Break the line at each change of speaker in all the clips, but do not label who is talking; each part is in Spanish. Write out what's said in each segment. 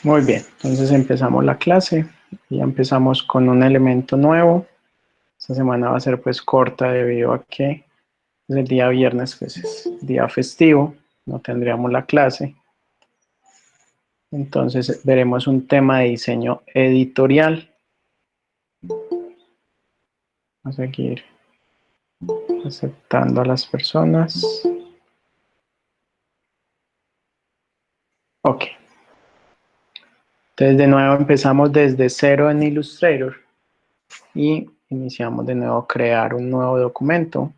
Muy bien, entonces empezamos la clase. Ya empezamos con un elemento nuevo. Esta semana va a ser pues corta debido a que el día viernes pues es día festivo, no tendríamos la clase. Entonces veremos un tema de diseño editorial. Vamos a seguir aceptando a las personas. Ok. Entonces de nuevo empezamos desde cero en Illustrator y iniciamos de nuevo a crear un nuevo documento.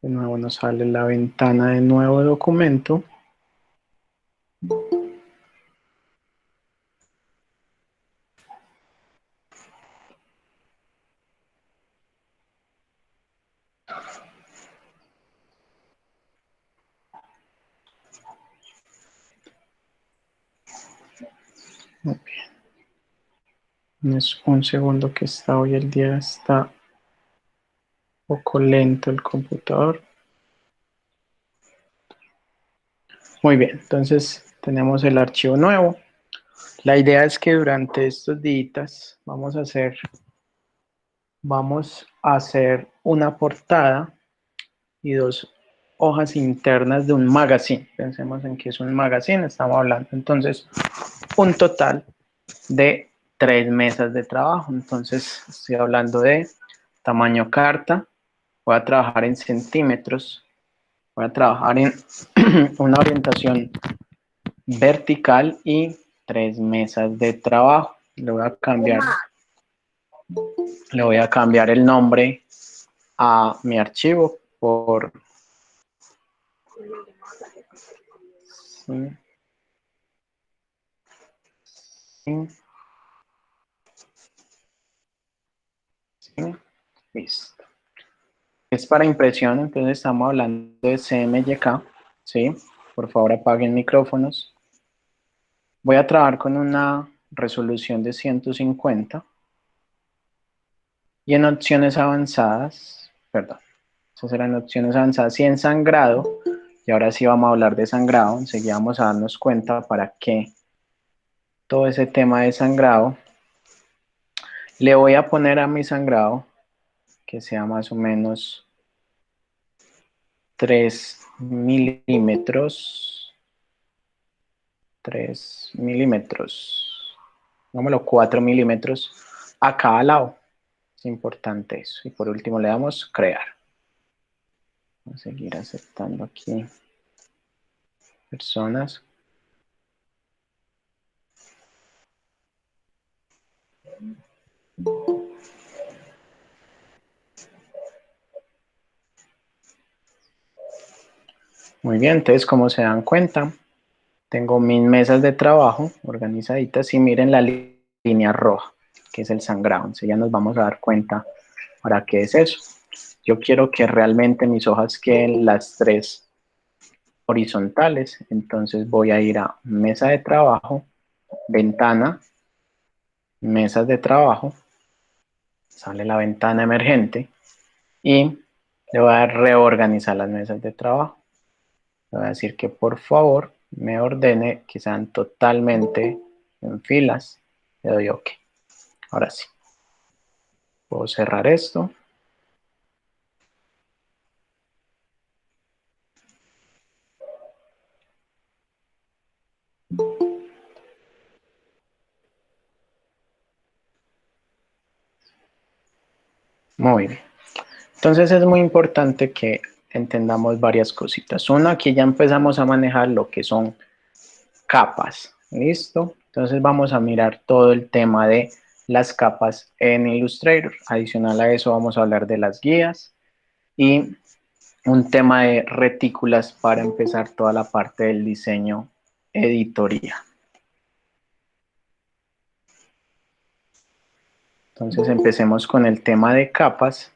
De nuevo nos sale la ventana de nuevo documento. Muy bien. Es un segundo que está hoy el día, está un poco lento el computador. Muy bien, entonces tenemos el archivo nuevo. La idea es que durante estos días vamos a hacer una portada y dos hojas internas de un magazine. Pensemos en que es un magazine, estamos hablando entonces un total de 3 mesas de trabajo. Entonces estoy hablando de tamaño carta, voy a trabajar en centímetros, voy a trabajar en una orientación vertical y 3 mesas de trabajo. Le voy a cambiar el nombre a mi archivo por sí, sí, sí, listo. Es para impresión, entonces estamos hablando de CMYK, ¿sí? Por favor apaguen micrófonos. Voy a trabajar con una resolución de 150 y en opciones avanzadas, perdón, esas eran opciones avanzadas y en sangrado, y ahora sí vamos a hablar de sangrado, enseguida vamos a darnos cuenta para qué todo ese tema de sangrado. Le voy a poner a mi sangrado que sea más o menos 3 milímetros, 3 milímetros, digámoslo 4 milímetros a cada lado. Es importante eso. Y por último le damos crear. Vamos a seguir aceptando aquí personas. Muy bien, entonces como se dan cuenta, tengo mis mesas de trabajo organizaditas y miren la línea roja, que es el sangrado. Entonces ya nos vamos a dar cuenta para qué es eso. Yo quiero que realmente mis hojas queden las 3 horizontales, entonces voy a ir a mesa de trabajo, ventana, mesas de trabajo, sale la ventana emergente y le voy a reorganizar las mesas de trabajo. Le voy a decir que por favor me ordene que sean totalmente en filas. Le doy OK. Ahora sí. Puedo cerrar esto. Muy bien. Entonces es muy importante que entendamos varias cositas. Una, aquí ya empezamos a manejar lo que son capas. ¿Listo? Entonces vamos a mirar todo el tema de las capas en Illustrator. Adicional a eso vamos a hablar de las guías y un tema de retículas para empezar toda la parte del diseño editoría. Entonces empecemos con el tema de capas.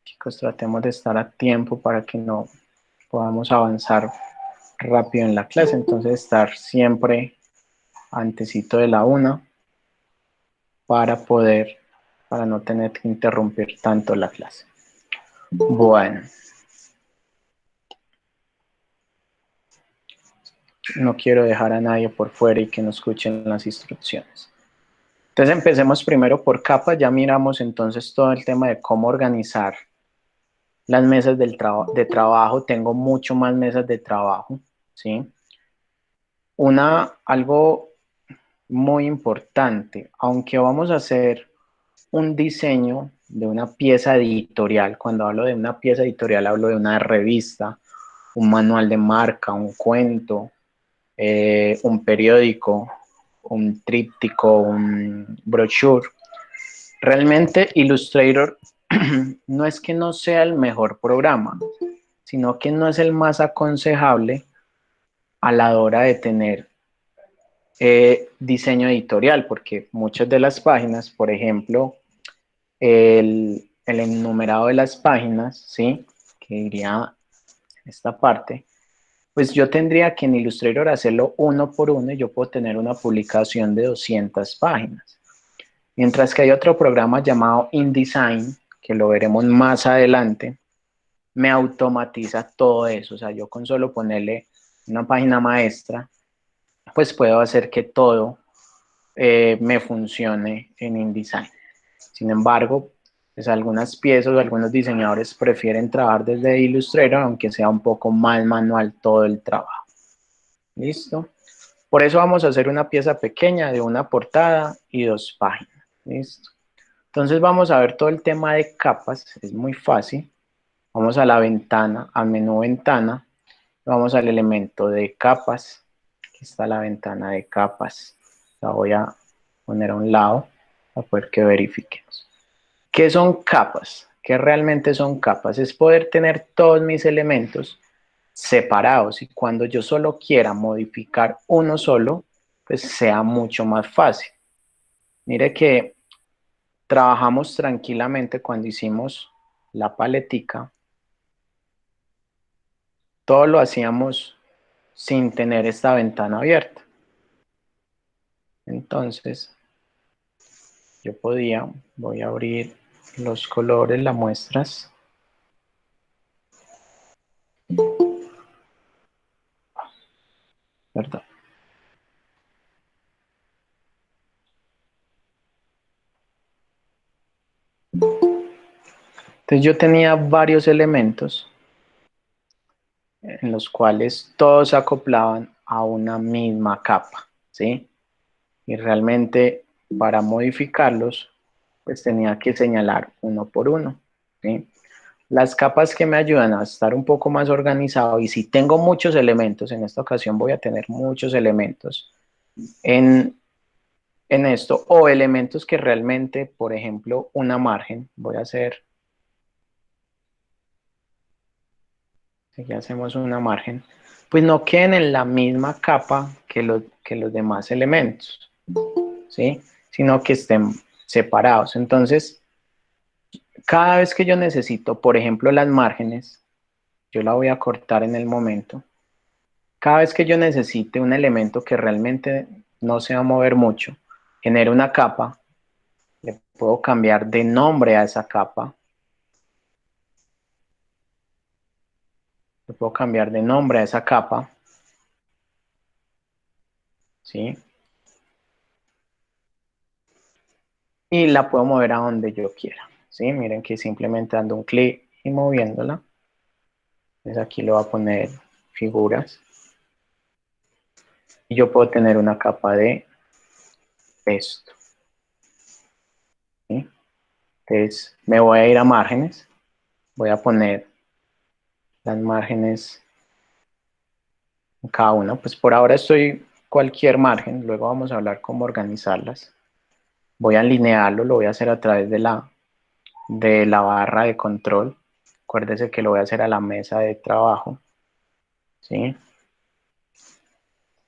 Chicos, tratemos de estar a tiempo para que no podamos avanzar rápido en la clase. Entonces estar siempre antesito de la 1 para poder para no tener que interrumpir tanto la clase. Bueno. No quiero dejar a nadie por fuera y que no escuchen las instrucciones. Entonces empecemos primero por capas. Ya miramos entonces todo el tema de cómo organizar las mesas de trabajo. Tengo mucho más mesas de trabajo, ¿sí? Algo muy importante, aunque vamos a hacer un diseño de una pieza editorial. Cuando hablo de una pieza editorial hablo de una revista, un manual de marca, un cuento, un periódico, un tríptico, un brochure. Realmente Illustrator no es que no sea el mejor programa, sino que no es el más aconsejable a la hora de tener diseño editorial, porque muchas de las páginas, por ejemplo, el enumerado de las páginas, ¿sí? Que diría esta parte, pues yo tendría que en Illustrator hacerlo uno por uno y yo puedo tener una publicación de 200 páginas. Mientras que hay otro programa llamado InDesign, que lo veremos más adelante, me automatiza todo eso. O sea, yo con solo ponerle una página maestra, pues puedo hacer que todo me funcione en InDesign. Sin embargo, pues algunas piezas o algunos diseñadores prefieren trabajar desde Illustrator, aunque sea un poco más manual todo el trabajo. ¿Listo? Por eso vamos a hacer una pieza pequeña de una portada y 2 páginas. ¿Listo? Entonces vamos a ver todo el tema de capas. Es muy fácil. Vamos a la ventana, al menú ventana. Vamos al elemento de capas. Aquí está la ventana de capas. La voy a poner a un lado para poder que verifiquemos. ¿Qué son capas? ¿Qué realmente son capas? Es poder tener todos mis elementos separados y cuando yo solo quiera modificar uno solo, pues sea mucho más fácil. Mire que trabajamos tranquilamente cuando hicimos la paletica. Todo lo hacíamos sin tener esta ventana abierta. Entonces, voy a abrir los colores, las muestras. Perdón. Entonces yo tenía varios elementos en los cuales todos se acoplaban a una misma capa, ¿sí? Y realmente para modificarlos, pues tenía que señalar uno por uno, ¿sí? Las capas que me ayudan a estar un poco más organizado y si tengo muchos elementos, en esta ocasión voy a tener muchos elementos en esto, o elementos que realmente, por ejemplo, una margen, voy a hacer, aquí hacemos una margen, pues no queden en la misma capa que los demás elementos, ¿sí? Sino que estén separados. Entonces, cada vez que yo necesito, por ejemplo, las márgenes, yo la voy a cortar en el momento. Cada vez que yo necesite un elemento que realmente no se va a mover mucho, genero una capa, le puedo cambiar de nombre a esa capa, le puedo cambiar de nombre a esa capa, ¿sí? Y la puedo mover a donde yo quiera, ¿sí? Miren que simplemente dando un clic y moviéndola. Entonces aquí le voy a poner figuras. Y yo puedo tener una capa de esto, ¿sí? Entonces me voy a ir a márgenes, voy a poner las márgenes en cada una. Pues por ahora estoy cualquier margen, luego vamos a hablar cómo organizarlas. Voy a alinearlo, lo voy a hacer a través de la barra de control. Acuérdese que lo voy a hacer a la mesa de trabajo, ¿sí?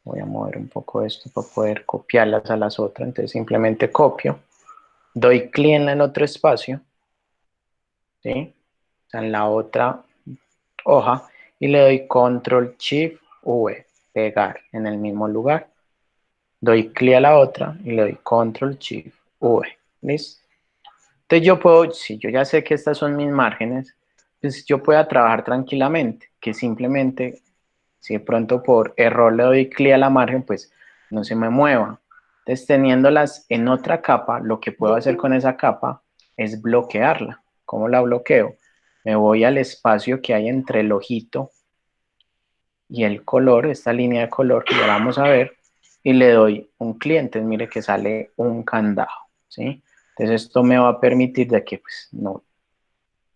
Voy a mover un poco esto para poder copiarlas a las otras. Entonces simplemente copio, doy clic en el otro espacio, ¿sí? O sea, en la otra hoja y le doy control shift V, pegar en el mismo lugar. Doy clic a la otra y le doy control shift V. ¿Listo? Entonces yo puedo, si yo ya sé que estas son mis márgenes, pues yo puedo trabajar tranquilamente, que simplemente, si de pronto por error le doy clic a la margen, pues no se me mueva. Entonces teniéndolas en otra capa, lo que puedo hacer con esa capa es bloquearla. ¿Cómo la bloqueo? Me voy al espacio que hay entre el ojito y el color, esta línea de color que ya vamos a ver, y le doy un cliente, mire que sale un candado, ¿sí? Entonces esto me va a permitir de que pues no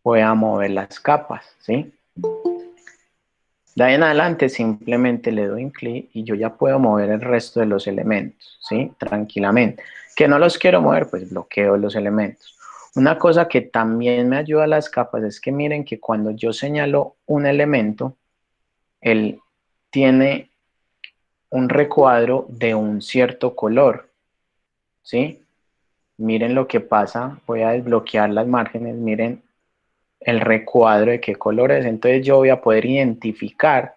pueda mover las capas, ¿sí? De ahí en adelante simplemente le doy un clic y yo ya puedo mover el resto de los elementos, ¿sí? Tranquilamente. Que no los quiero mover, pues bloqueo los elementos. Una cosa que también me ayuda a las capas es que miren que cuando yo señalo un elemento, él tiene un recuadro de un cierto color, ¿sí? Miren lo que pasa, voy a desbloquear las márgenes, miren el recuadro de qué color es, entonces yo voy a poder identificar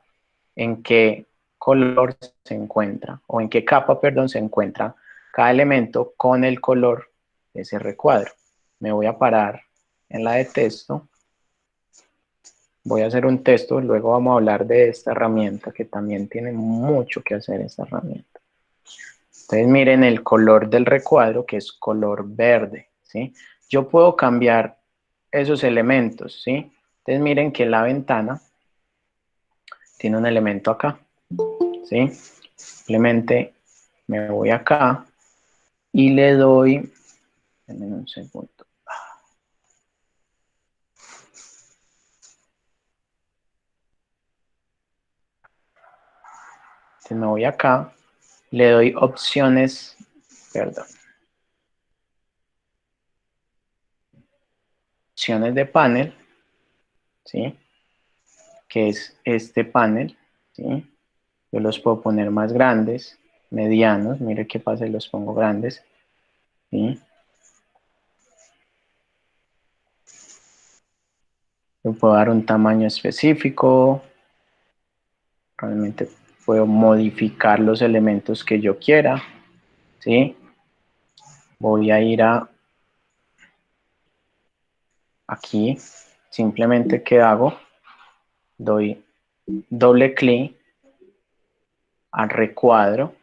en qué color se encuentra, o en qué capa, perdón, se encuentra cada elemento con el color de ese recuadro. Me voy a parar en la de texto, voy a hacer un texto, luego vamos a hablar de esta herramienta que también tiene mucho que hacer esta herramienta. Entonces miren el color del recuadro que es color verde, ¿sí? Yo puedo cambiar esos elementos, ¿sí? Entonces miren que la ventana tiene un elemento acá, ¿sí? Simplemente me voy acá y le doy, denme un segundo, entonces me voy acá, le doy opciones, perdón, opciones de panel, ¿sí? Que es este panel, ¿sí? Yo los puedo poner más grandes, medianos, mire qué pasa y los pongo grandes, ¿sí? Le puedo dar un tamaño específico, realmente puedo modificar los elementos que yo quiera, ¿sí? Voy a ir a aquí, simplemente ¿qué hago? Doy doble clic al recuadro,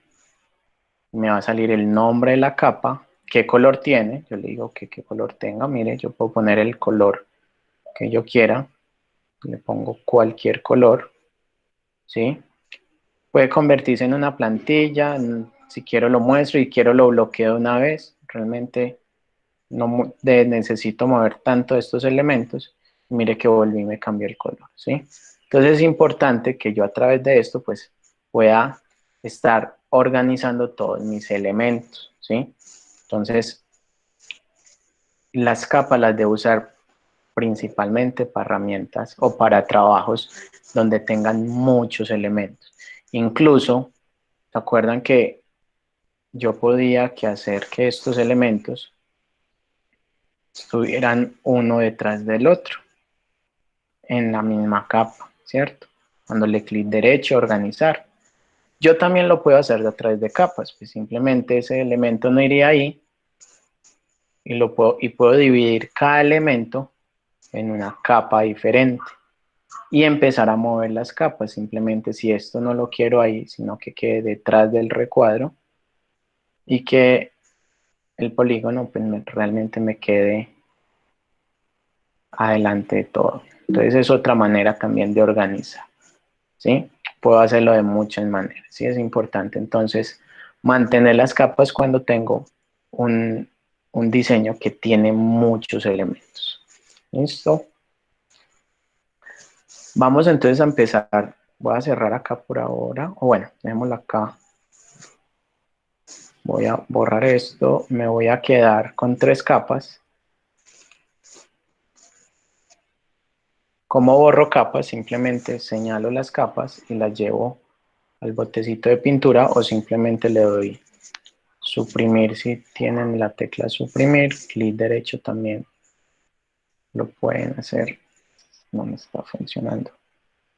me va a salir el nombre de la capa, qué color tiene, yo le digo que qué color tenga, mire, yo puedo poner el color que yo quiera, le pongo cualquier color, ¿sí? Puede convertirse en una plantilla, si quiero lo muestro y quiero lo bloqueo una vez, realmente no necesito mover tanto estos elementos, mire que volví y me cambió el color, ¿sí? Entonces es importante que yo a través de esto pues pueda estar organizando todos mis elementos, ¿sí? Entonces las capas las debo usar principalmente para herramientas o para trabajos donde tengan muchos elementos. Incluso, ¿se acuerdan que yo podía hacer que estos elementos estuvieran uno detrás del otro en la misma capa, ¿cierto? Dándole clic derecho, organizar. Yo también lo puedo hacer a través de capas, pues simplemente ese elemento no iría ahí y puedo dividir cada elemento en una capa diferente y empezar a mover las capas. Simplemente si esto no lo quiero ahí, sino que quede detrás del recuadro y que el polígono pues realmente me quede adelante de todo. Entonces es otra manera también de organizar, ¿sí? Puedo hacerlo de muchas maneras, ¿sí? Es importante entonces mantener las capas cuando tengo un diseño que tiene muchos elementos. ¿Listo? Vamos entonces a empezar. Voy a cerrar acá por ahora, o bueno, dejémoslo acá. Voy a borrar esto, me voy a quedar con 3 capas. ¿Cómo borro capas? Simplemente señalo las capas y las llevo al botecito de pintura o simplemente le doy suprimir si tienen la tecla suprimir, clic derecho también lo pueden hacer. No me está funcionando.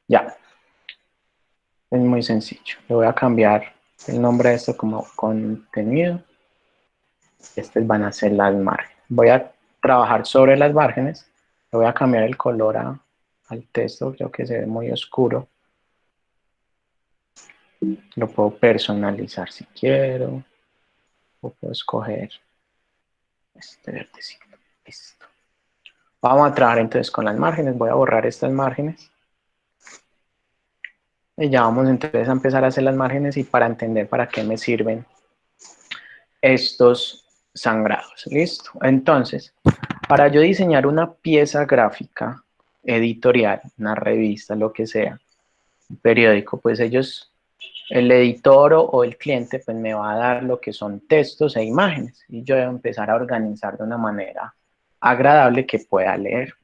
Ya, es muy sencillo. Le voy a cambiar el nombre de esto como contenido. Estas van a ser las marcas. Voy a trabajar sobre las márgenes. Le voy a cambiar el color al texto, creo que se ve muy oscuro. Lo puedo personalizar si quiero, o puedo escoger este verdecito. Listo. Vamos a trabajar entonces con las márgenes. Voy a borrar estas márgenes. Y ya vamos entonces a empezar a hacer las márgenes y para entender para qué me sirven estos sangrados. Listo. Entonces, para yo diseñar una pieza gráfica editorial, una revista, lo que sea, un periódico, pues el editor o el cliente, pues me va a dar lo que son textos e imágenes y yo debo empezar a organizar de una manera agradable que pueda leer.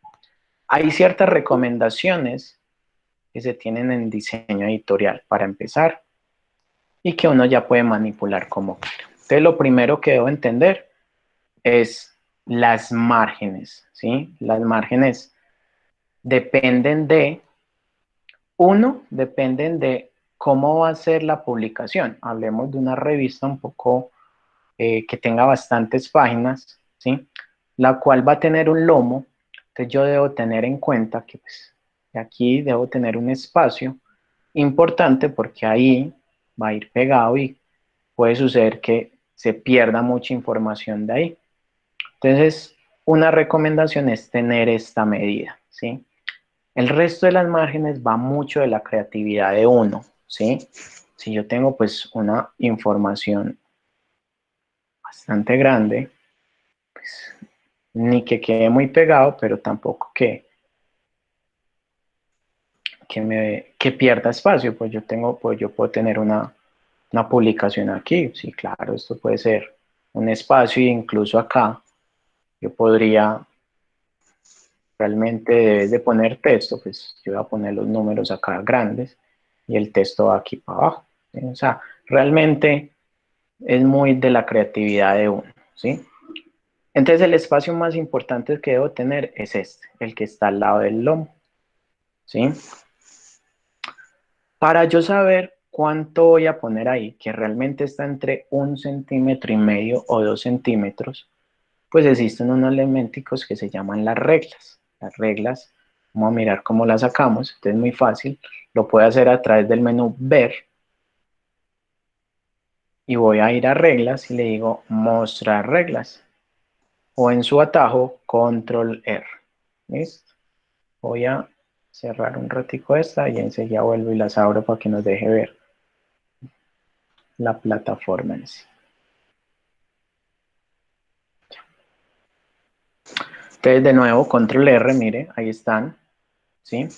Hay ciertas recomendaciones que se tienen en diseño editorial para empezar y que uno ya puede manipular como quiera. Entonces, lo primero que debo entender es las márgenes, ¿sí? Las márgenes dependen dependen de cómo va a ser la publicación. Hablemos de una revista un poco que tenga bastantes páginas, ¿sí? La cual va a tener un lomo. Entonces yo debo tener en cuenta que pues, aquí debo tener un espacio importante porque ahí va a ir pegado y puede suceder que se pierda mucha información de ahí. Entonces, una recomendación es tener esta medida, ¿sí? El resto de las márgenes va mucho de la creatividad de uno, ¿sí? Si yo tengo pues una información bastante grande, pues ni que quede muy pegado, pero tampoco que pierda espacio, pues yo puedo tener una publicación aquí, sí, claro, esto puede ser un espacio e incluso acá yo podría realmente debes de poner texto, pues yo voy a poner los números acá grandes y el texto va aquí para abajo, ¿sí? O sea, realmente es muy de la creatividad de uno, ¿sí? Entonces el espacio más importante que debo tener es este, el que está al lado del lomo, ¿sí? Para yo saber cuánto voy a poner ahí, que realmente está entre 1,5 centímetros o 2 centímetros, pues existen unos elementos que se llaman las reglas. Las reglas, vamos a mirar cómo las sacamos, entonces es muy fácil, lo puedo hacer a través del menú ver y voy a ir a reglas y le digo mostrar reglas o en su atajo control R. ¿Listo? Voy a cerrar un ratico esta y enseguida vuelvo y las abro para que nos deje ver la plataforma en sí. Entonces de nuevo control R, mire, ahí están, ¿sí?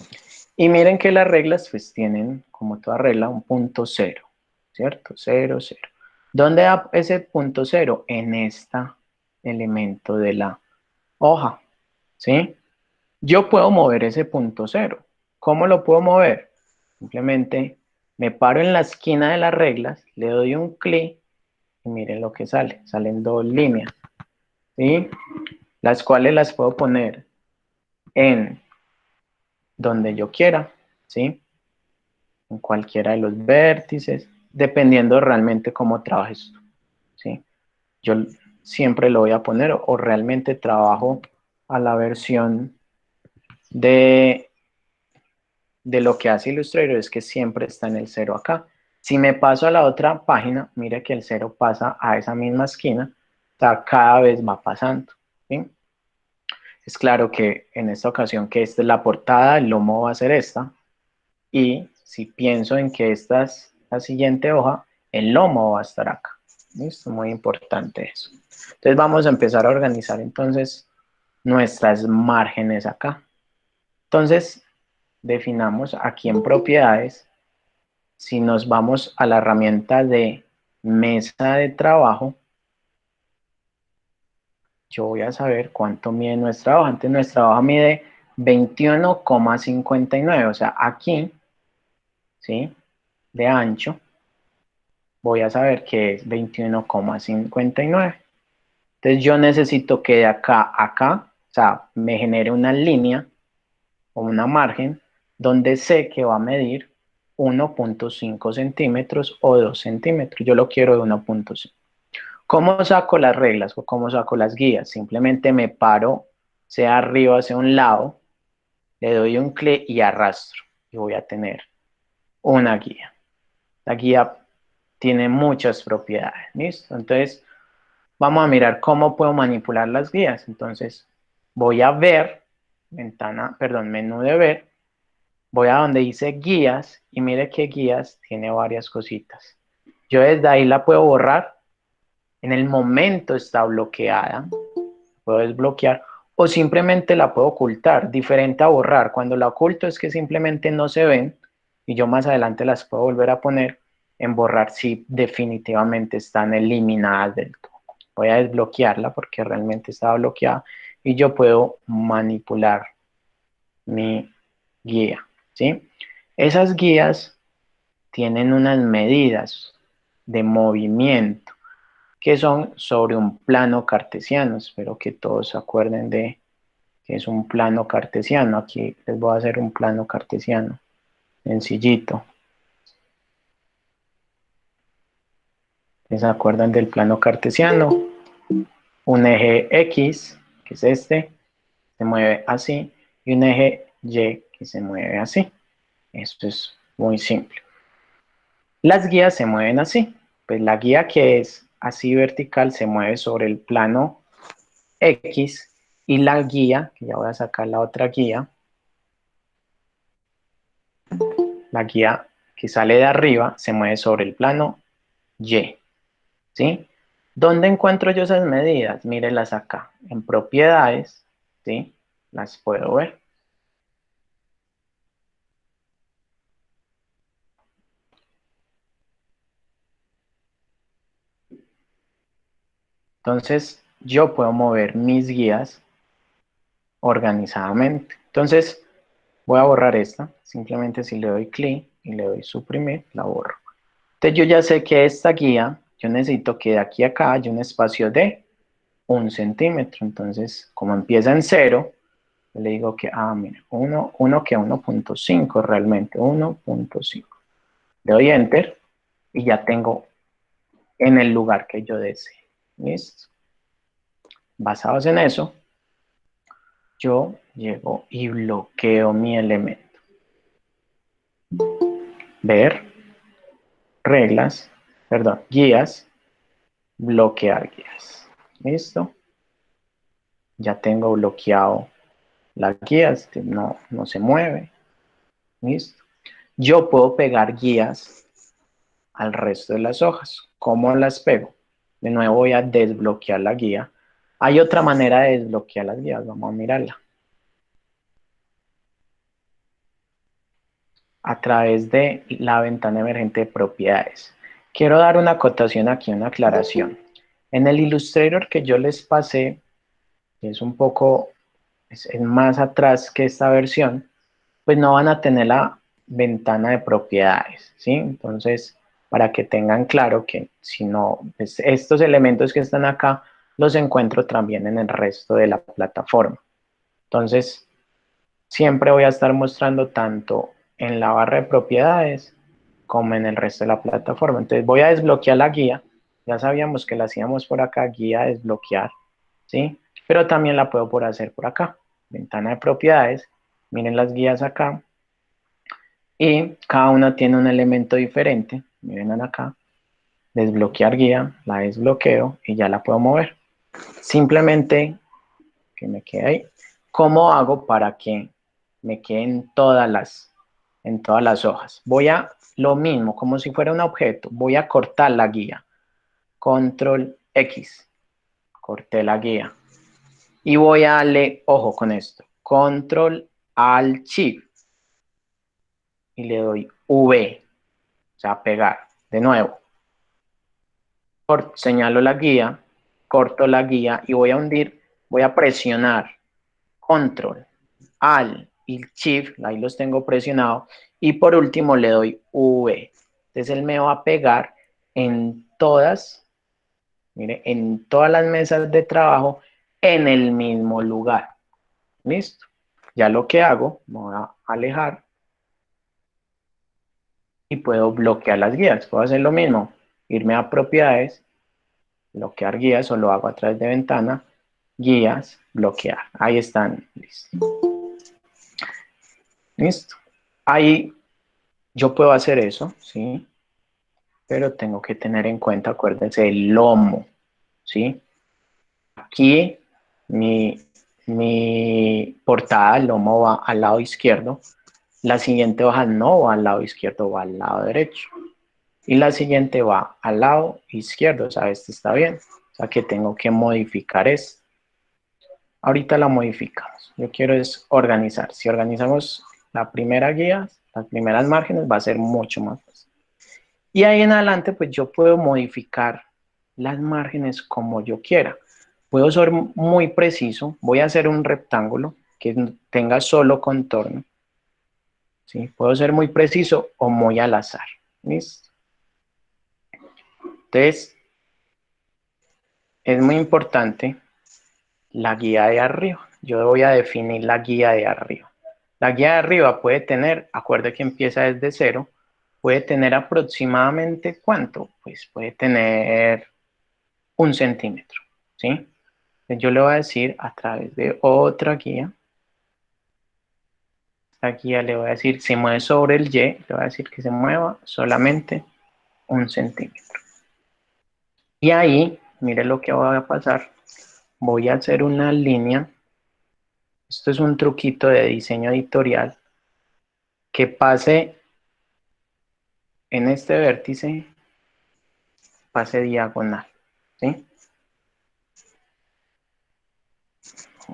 Y miren que las reglas pues tienen, como toda regla, un punto cero, ¿cierto? Cero, cero. ¿Dónde da ese punto cero? En este elemento de la hoja, ¿sí? Yo puedo mover ese punto cero. ¿Cómo lo puedo mover? Simplemente me paro en la esquina de las reglas, le doy un clic y miren lo que sale. Salen dos líneas, ¿sí? Las cuales las puedo poner en donde yo quiera, ¿sí? En cualquiera de los vértices, dependiendo realmente cómo trabajes tú, ¿sí? Yo siempre lo voy a poner o realmente trabajo a la versión de lo que hace Illustrator es que siempre está en el cero acá. Si me paso a la otra página, mire que el cero pasa a esa misma esquina, o sea, cada vez va pasando, ¿sí? Es claro que en esta ocasión que esta es la portada, el lomo va a ser esta, y si pienso en que esta es la siguiente hoja, el lomo va a estar acá. ¿Listo? Muy importante eso. Entonces vamos a empezar a organizar entonces nuestras márgenes acá. Entonces definamos aquí en propiedades, si nos vamos a la herramienta de mesa de trabajo, yo voy a saber cuánto mide nuestra hoja. Entonces nuestra hoja mide 21,59, o sea, aquí, ¿sí? De ancho, voy a saber que es 21,59. Entonces yo necesito que de acá a acá, o sea, me genere una línea o una margen donde sé que va a medir 1,5 centímetros o 2 centímetros. Yo lo quiero de 1,5. ¿Cómo saco las reglas o cómo saco las guías? Simplemente me paro, sea arriba, sea un lado, le doy un clic y arrastro. Y voy a tener una guía. La guía tiene muchas propiedades, ¿listo? Entonces, vamos a mirar cómo puedo manipular las guías. Entonces, voy a ver, menú de ver, voy a donde dice guías y mire que guías tiene varias cositas. Yo desde ahí la puedo borrar. En el momento está bloqueada, puedo desbloquear o simplemente la puedo ocultar, diferente a borrar. Cuando la oculto es que simplemente no se ven y yo más adelante las puedo volver a poner. En borrar sí definitivamente están eliminadas del todo. Voy a desbloquearla porque realmente estaba bloqueada y yo puedo manipular mi guía, ¿sí? Esas guías tienen unas medidas de movimiento que son sobre un plano cartesiano. Espero que todos se acuerden de que es un plano cartesiano. Aquí les voy a hacer un plano cartesiano, sencillito. ¿Se acuerdan del plano cartesiano? Un eje X, que es este, se mueve así, y un eje Y que se mueve así. Esto es muy simple. Las guías se mueven así. Pues la guía que es así vertical se mueve sobre el plano X y la guía, que ya voy a sacar la otra guía, la guía que sale de arriba se mueve sobre el plano Y, ¿sí? ¿Dónde encuentro yo esas medidas? Mírenlas acá, en propiedades, ¿sí? Las puedo ver. Entonces, yo puedo mover mis guías organizadamente. Entonces, voy a borrar esta. Simplemente si le doy clic y le doy suprimir, la borro. Entonces, yo ya sé que esta guía, yo necesito que de aquí a acá haya un espacio de 1 centímetro. Entonces, como empieza en 0, le digo que, mire, 1.5 realmente, 1.5. Le doy Enter y ya tengo en el lugar que yo desee. ¿Listo? Basados en eso, yo llego y bloqueo mi elemento. Ver, reglas, perdón, guías, bloquear guías. ¿Listo? Ya tengo bloqueado las guías, no se mueve. ¿Listo? Yo puedo pegar guías al resto de las hojas. ¿Cómo las pego? De nuevo voy a desbloquear la guía. Hay otra manera de desbloquear las guías, vamos a mirarla. A través de la ventana emergente de propiedades. Quiero dar una acotación aquí, una aclaración. En el Illustrator que yo les pasé, que es un poco, es más atrás que esta versión, pues no van a tener la ventana de propiedades, ¿sí? Entonces, para que tengan claro que si no, pues estos elementos que están acá los encuentro también en el resto de la plataforma. Entonces, siempre voy a estar mostrando tanto en la barra de propiedades como en el resto de la plataforma. Entonces, voy a desbloquear la guía. Ya sabíamos que la hacíamos por acá, guía, desbloquear, ¿sí? Pero también la puedo hacer por acá. Ventana de propiedades. Miren las guías acá y cada una tiene un elemento diferente. Miren acá, desbloquear guía, la desbloqueo y ya la puedo mover. Simplemente que me quede ahí. ¿Cómo hago para que me queden en todas las hojas? Voy a lo mismo, como si fuera un objeto. Voy a cortar la guía. Control X. Corté la guía. Y voy a darle, ojo con esto, Control Alt Shift. Y le doy V. O sea, pegar. De nuevo, señalo la guía, corto la guía y voy a hundir, voy a presionar Control, Alt y Shift, ahí los tengo presionados, y por último le doy V. Entonces él me va a pegar en todas, mire, en todas las mesas de trabajo en el mismo lugar. ¿Listo? Ya lo que hago, me voy a alejar y puedo bloquear las guías. Puedo hacer lo mismo, irme a propiedades bloquear guías o lo hago a través de ventana, guías, bloquear. Ahí están, listo. Listo. Ahí yo puedo hacer eso, ¿sí? Pero tengo que tener en cuenta, acuérdense, el lomo, ¿sí? Aquí mi portada, el lomo va al lado izquierdo, la siguiente hoja no va al lado izquierdo, va al lado derecho. Y la siguiente va al lado izquierdo, o sea, este está bien. O sea, que tengo que modificar esto. Ahorita la modificamos. Yo quiero es organizar. Si organizamos la primera guía, las primeras márgenes, va a ser mucho más fácil. Y ahí en adelante, pues yo puedo modificar las márgenes como yo quiera. Puedo ser muy preciso. Voy a hacer un rectángulo que tenga solo contorno. ¿Sí? Puedo ser muy preciso o muy al azar. ¿Listo? Entonces, es muy importante la guía de arriba. Yo voy a definir la guía de arriba. La guía de arriba puede tener, acuerde que empieza desde cero, puede tener aproximadamente ¿cuánto? Pues puede tener 1 centímetro, ¿sí? Entonces yo le voy a decir a través de otra guía, esta guía le voy a decir, se mueve sobre el Y, le voy a decir que se mueva solamente 1 centímetro. Y ahí, mire lo que va a pasar, voy a hacer una línea. Esto es un truquito de diseño editorial que pase en este vértice, pase diagonal, ¿sí?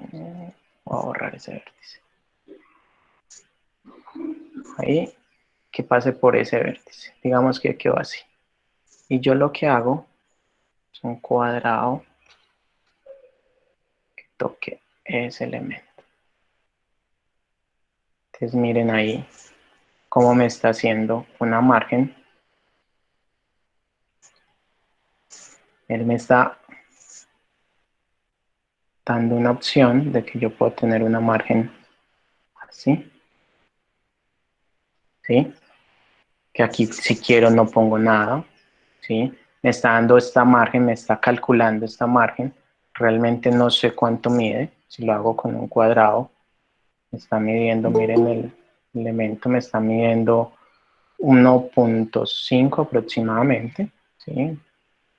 Voy a borrar ese vértice. Ahí, que pase por ese vértice. Digamos que quedó así. Y yo lo que hago es un cuadrado que toque ese elemento. Entonces miren ahí cómo me está haciendo una margen. Él me está dando una opción de que yo puedo tener una margen así, ¿sí? Que aquí si quiero no pongo nada, ¿sí? Me está dando esta margen, me está calculando esta margen. Realmente no sé cuánto mide. Si lo hago con un cuadrado, me está midiendo, miren el elemento, me está midiendo 1.5 aproximadamente, ¿sí?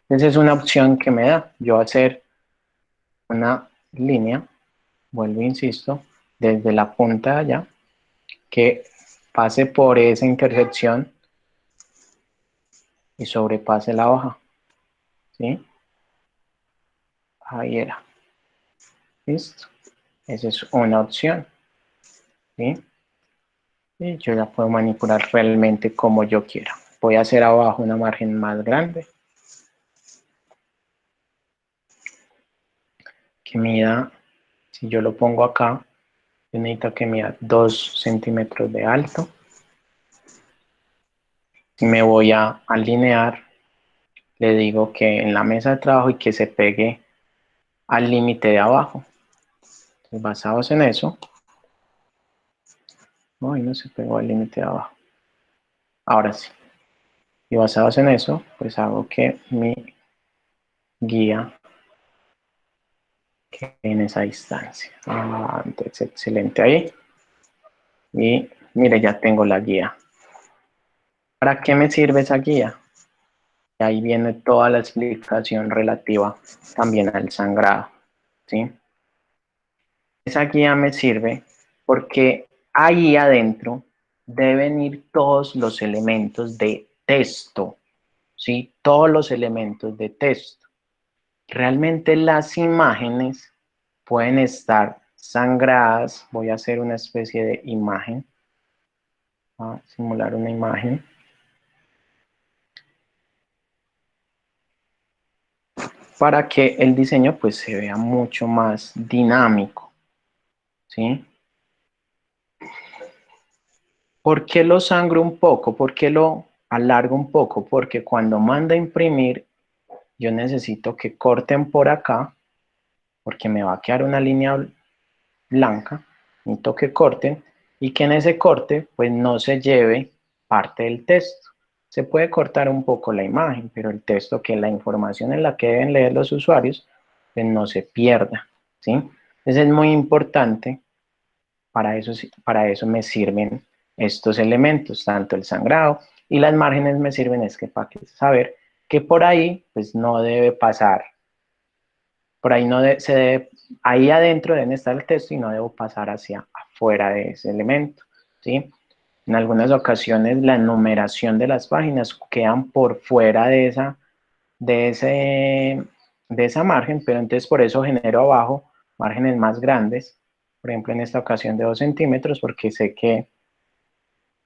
Esa es una opción que me da. Yo hacer una línea, vuelvo e insisto, desde la punta de allá, que pase por esa intersección y sobrepase la hoja, ¿sí? Ahí era. Listo. Esa es una opción, ¿sí? Y yo ya puedo manipular realmente como yo quiera. Voy a hacer abajo una margen más grande que mida, si yo lo pongo acá, yo necesito que mida 2 centímetros de alto. Y me voy a alinear, le digo que en la mesa de trabajo y que se pegue al límite de abajo. Entonces, basados en eso, no se pegó al límite de abajo. Ahora sí. Y basados en eso, pues hago que mi guía quede en esa distancia. Entonces, excelente ahí. Y mire, ya tengo la guía. ¿Para qué me sirve esa guía? Y ahí viene toda la explicación relativa también al sangrado, ¿sí? Esa guía me sirve porque ahí adentro deben ir todos los elementos de texto, ¿sí? Todos los elementos de texto. Realmente las imágenes pueden estar sangradas. Voy a hacer una especie de imagen, a simular una imagen. Para que el diseño pues se vea mucho más dinámico, ¿sí? ¿Por qué lo sangro un poco? ¿Por qué lo alargo un poco? Porque cuando manda a imprimir, yo necesito que corten por acá, porque me va a quedar una línea blanca, necesito que corten, y que en ese corte, pues no se lleve parte del texto. Se puede cortar un poco la imagen, pero el texto, que la información en la que deben leer los usuarios, pues no se pierda, ¿sí? Entonces es muy importante, para eso me sirven estos elementos, tanto el sangrado y las márgenes me sirven es que para saber que por ahí pues no debe pasar, por ahí no se debe, ahí adentro deben estar el texto y no debo pasar hacia afuera de ese elemento, ¿sí? En algunas ocasiones la numeración de las páginas quedan por fuera de, ese, de esa margen, pero entonces por eso genero abajo márgenes más grandes, por ejemplo en esta ocasión de 2 centímetros, porque sé que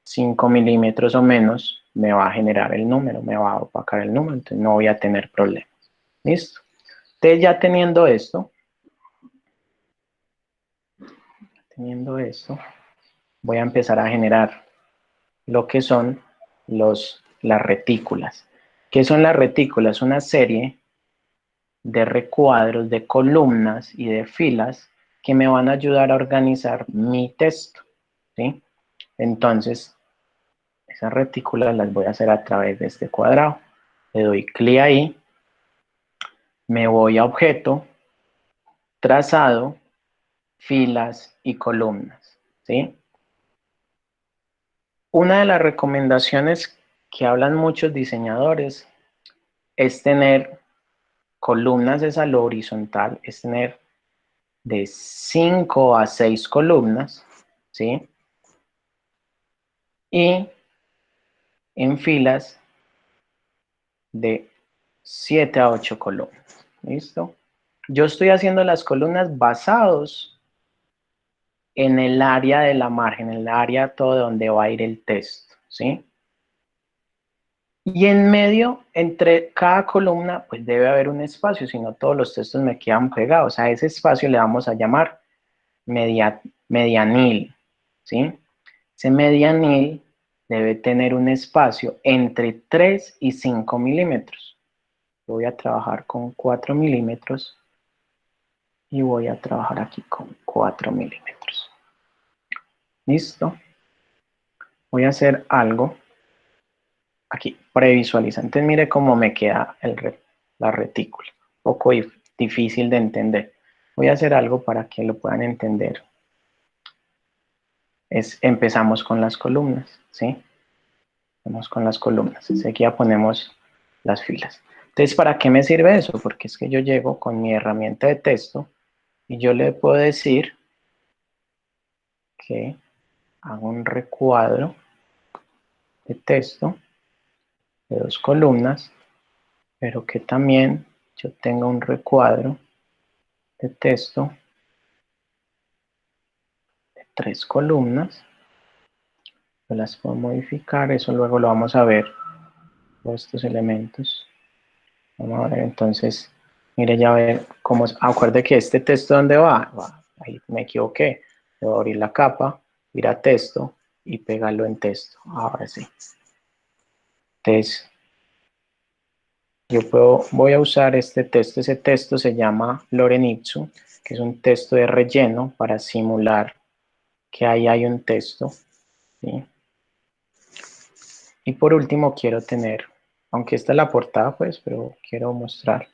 5 milímetros o menos me va a generar el número, me va a opacar el número, entonces no voy a tener problemas. ¿Listo? Entonces ya teniendo esto, voy a empezar a generar lo que son las retículas. ¿Qué son las retículas? Una serie de recuadros, de columnas y de filas que me van a ayudar a organizar mi texto, ¿sí? Entonces, esas retículas las voy a hacer a través de este cuadrado. Le doy clic ahí, me voy a objeto, trazado, filas y columnas, ¿sí? Una de las recomendaciones que hablan muchos diseñadores es tener columnas de lo horizontal, es tener de 5 a 6 columnas, ¿sí? Y en filas de 7 a 8 columnas, ¿listo? Yo estoy haciendo las columnas basados en el área de la margen, en el área todo donde va a ir el texto, ¿sí? Y en medio, entre cada columna, pues debe haber un espacio, si no todos los textos me quedan pegados. A ese espacio le vamos a llamar medianil, ¿sí? Ese medianil debe tener un espacio entre 3 y 5 milímetros. Voy a trabajar con 4 milímetros y voy a trabajar aquí con 4 milímetros. ¿Listo? Voy a hacer algo aquí, previsualizar. Entonces mire cómo me queda la retícula. Un poco difícil de entender. Voy a hacer algo para que lo puedan entender. Empezamos con las columnas, ¿sí? Vamos con las columnas. Enseguida ponemos las filas. Entonces, ¿para qué me sirve eso? Porque es que yo llego con mi herramienta de texto y yo le puedo decir que hago un recuadro de texto de 2 columnas, pero que también yo tenga un recuadro de texto de 3 columnas. Yo las puedo modificar, eso luego lo vamos a ver, todos estos elementos. Vamos a ver entonces, mire ya ver cómo, acuerde que este texto ¿dónde va? Ahí me equivoqué, debo abrir la capa, ir a texto y pegarlo en texto, ahora sí. Entonces, voy a usar este texto, ese texto se llama Lorem Ipsum, que es un texto de relleno para simular que ahí hay un texto, ¿sí? Y por último quiero tener, aunque esta es la portada pues, pero quiero mostrar,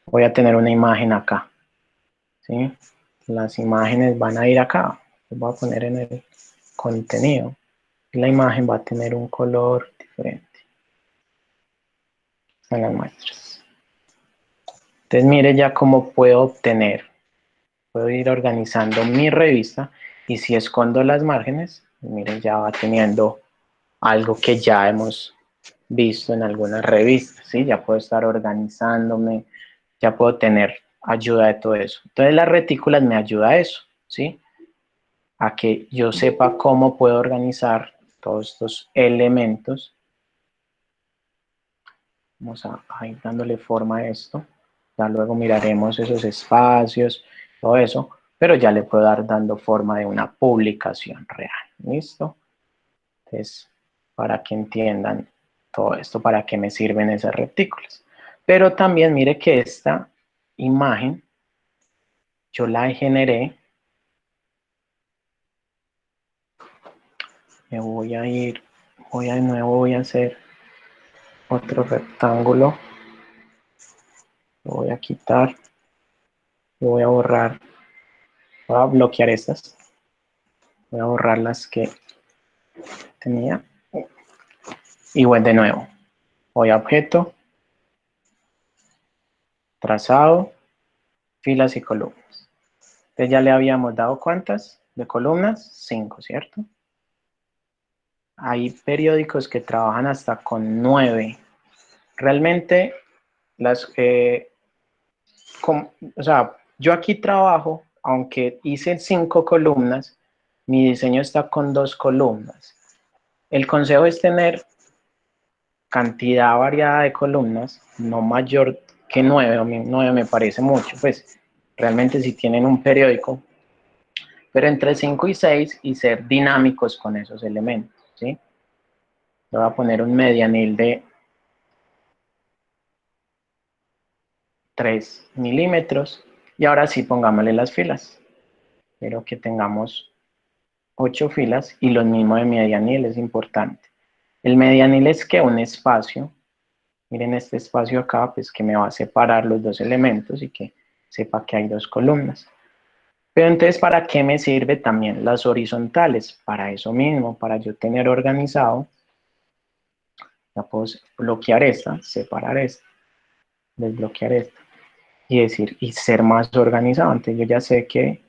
voy a tener una imagen acá, ¿sí? Las imágenes van a ir acá, los voy a poner en el contenido, y la imagen va a tener un color diferente en las muestras. Entonces mire ya cómo puedo ir organizando mi revista, y si escondo las márgenes, miren ya va teniendo algo que ya hemos visto en algunas revistas, ¿sí? Ya puedo estar organizándome, ya puedo tener ayuda de todo eso. Entonces las retículas me ayuda a eso, ¿sí? A que yo sepa cómo puedo organizar todos estos elementos. Vamos a ir dándole forma a esto. Ya luego miraremos esos espacios, todo eso, pero ya le puedo dar dando forma de una publicación real. ¿Listo? Entonces, para que entiendan todo esto, para qué me sirven esas retículas. Pero también mire que esta imagen yo la generé. Me voy a ir, de nuevo voy a hacer otro rectángulo, lo voy a quitar, lo voy a borrar, voy a bloquear estas, voy a borrar las que tenía, y voy de nuevo, voy a objeto, trazado, filas y columnas. Entonces ya le habíamos dado ¿cuántas? De columnas, 5, ¿cierto? Hay periódicos que trabajan hasta con 9. Realmente, o sea, yo aquí trabajo, aunque hice 5 columnas, mi diseño está con 2 columnas. El consejo es tener cantidad variada de columnas, no mayor que 9, a mí 9 me parece mucho, pues realmente si tienen un periódico, pero entre 5 y 6 y ser dinámicos con esos elementos, ¿sí? Le voy a poner un medianil de 3 milímetros y ahora sí pongámosle las filas. Quiero que tengamos 8 filas y lo mismo de medianil es importante. El medianil es que un espacio, miren este espacio acá, pues que me va a separar los dos elementos y que sepa que hay 2 columnas. Pero entonces, ¿para qué me sirve también las horizontales? Para eso mismo, para yo tener organizado, ya puedo bloquear esta, separar esta, desbloquear esta, y decir, y ser más organizado. Entonces yo ya sé que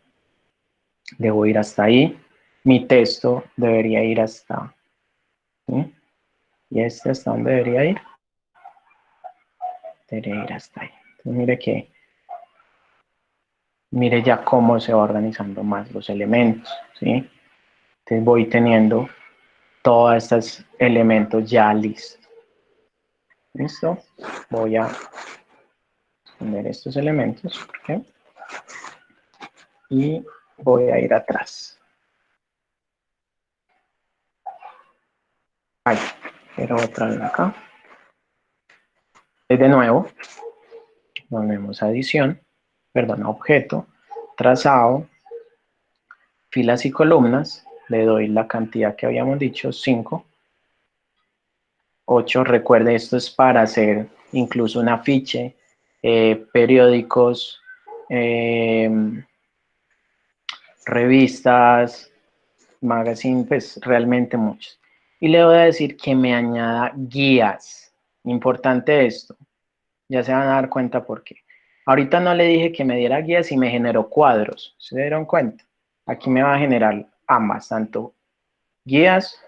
debo ir hasta ahí, mi texto debería ir hasta, ¿sí? Y este hasta dónde debería ir, debería ir hasta ahí. Entonces mire ya cómo se va organizando más los elementos, ¿sí? Entonces voy teniendo todos estos elementos ya listos. ¿Listo? Voy a poner estos elementos, ¿ok? Y voy a ir atrás. Ahí, pero otra vez acá. Y de nuevo, volvemos a edición, perdón, a objeto, trazado, filas y columnas, le doy la cantidad que habíamos dicho, 5, 8, recuerde esto es para hacer incluso un afiche, periódicos, eh, revistas, magazine, pues realmente muchos. Y le voy a decir que me añada guías. Importante esto, ya se van a dar cuenta por qué. Ahorita no le dije que me diera guías y me generó cuadros, ¿se dieron cuenta? Aquí me va a generar ambas, tanto guías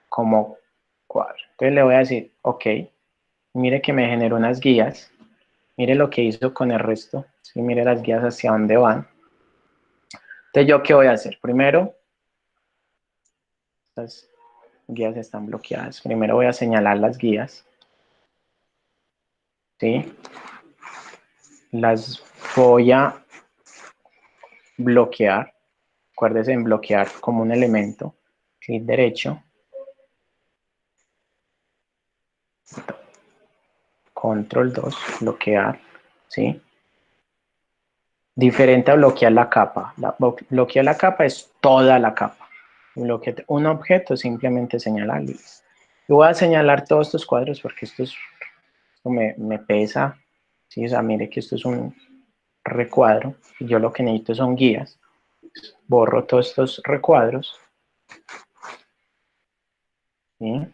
como cuadros. Entonces le voy a decir, ok, mire que me generó unas guías, mire lo que hizo con el resto, ¿sí? Mire las guías hacia dónde van. Entonces, ¿yo qué voy a hacer? Primero, estas guías están bloqueadas. Primero voy a señalar las guías, ¿sí? Las voy a bloquear. Acuérdese en bloquear como un elemento. Clic derecho. Control 2, bloquear, ¿sí? Diferente a bloquear la capa. Bloquear la capa es toda la capa. Bloquear un objeto es simplemente señalarlo. Yo voy a señalar todos estos cuadros porque esto me pesa. ¿Sí? O sea, mire que esto es un recuadro. Y yo lo que necesito son guías. Borro todos estos recuadros. ¿Sí?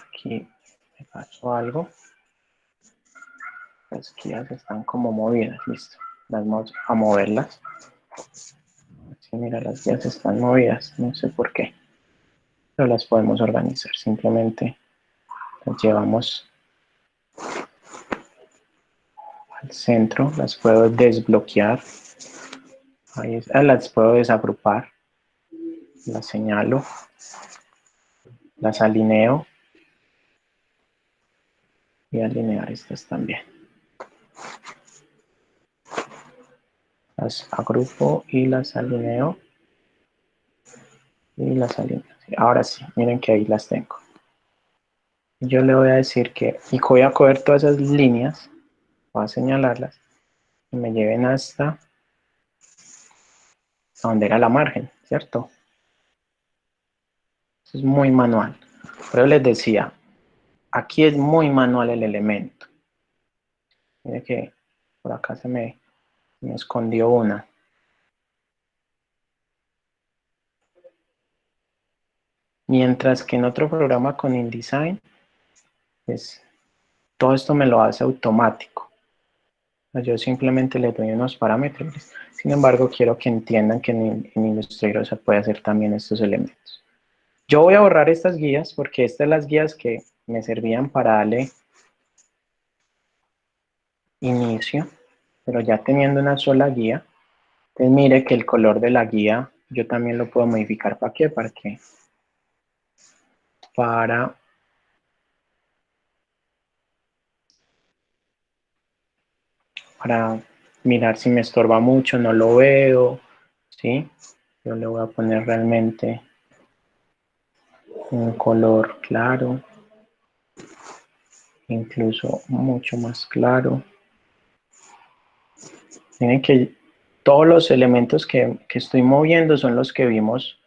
Aquí me pasó algo. Las guías están como movidas, listo. Vamos a moverlas. Sí, mira, las guías están movidas, no sé por qué. Pero las podemos organizar. Simplemente las llevamos al centro, las puedo desbloquear. Ahí las puedo desagrupar. Las señalo, las alineo y alinear estas también. Las agrupo y las alineo y las alineo. Ahora sí, miren que ahí las tengo. Yo le voy a decir que, y voy a coger todas esas líneas, voy a señalarlas y me lleven hasta donde era la margen, ¿cierto? Eso es muy manual. Pero les decía, aquí es muy manual el elemento. Mire que por acá me escondió una. Mientras que en otro programa con InDesign, pues todo esto me lo hace automático. Yo simplemente le doy unos parámetros. Sin embargo, quiero que entiendan que en Illustrator se puede hacer también estos elementos. Yo voy a borrar estas guías porque estas son las guías que me servían para darle inicio, pero ya teniendo una sola guía, entonces mire que el color de la guía yo también lo puedo modificar. ¿Para qué? Para mirar si me estorba mucho, no lo veo, ¿sí? Yo le voy a poner realmente un color claro, incluso mucho más claro. Miren que todos los elementos que estoy moviendo son los que vimos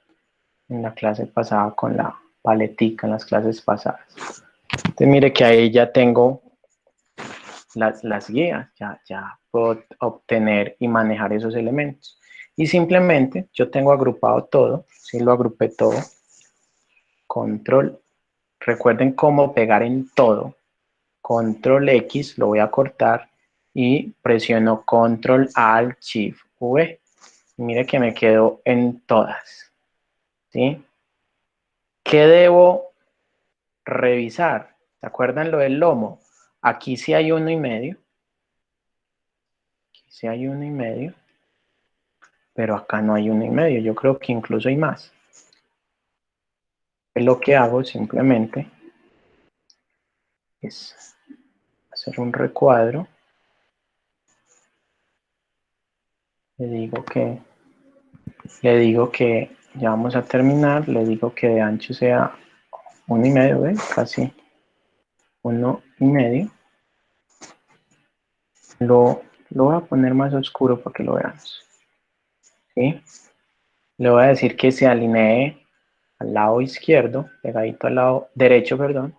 en la clase pasada con la paletica, en las clases pasadas. Entonces mire que ahí ya tengo las guías, ya puedo obtener y manejar esos elementos. Y simplemente yo tengo agrupado todo, si lo agrupé todo, control, recuerden cómo pegar en todo, control X, lo voy a cortar y presiono control Alt Shift V. Mire que me quedo en todas, ¿sí? ¿Qué debo revisar? ¿Se acuerdan lo del lomo? Aquí sí hay 1,5. Aquí sí hay 1,5. Pero acá no hay 1,5. Yo creo que incluso hay más. Lo que hago simplemente es hacer un recuadro. Le digo que ya vamos a terminar. Le digo que de ancho sea 1,5, ¿ves? Casi 1,5. Lo voy a poner más oscuro para que lo veamos. ¿Sí? Le voy a decir que se alinee al lado izquierdo, pegadito al lado derecho, perdón.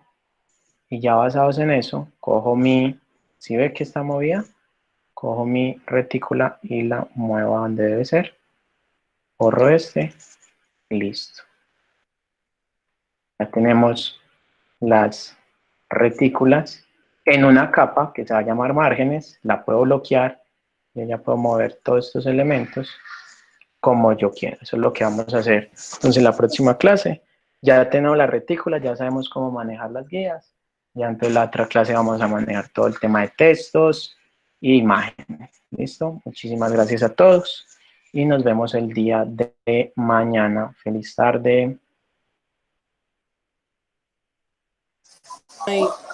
Y ya basados en eso, cojo ¿sí ve que está movida? Cojo mi retícula y la muevo a donde debe ser. Borro y listo. Ya tenemos las retículas en una capa que se va a llamar márgenes. La puedo bloquear y ya puedo mover todos estos elementos como yo quiero. Eso es lo que vamos a hacer. Entonces, en la próxima clase ya tenemos la retícula, ya sabemos cómo manejar las guías. Ya en la otra clase vamos a manejar todo el tema de textos e imágenes. ¿Listo? Muchísimas gracias a todos y nos vemos el día de mañana. Feliz tarde.
Ay,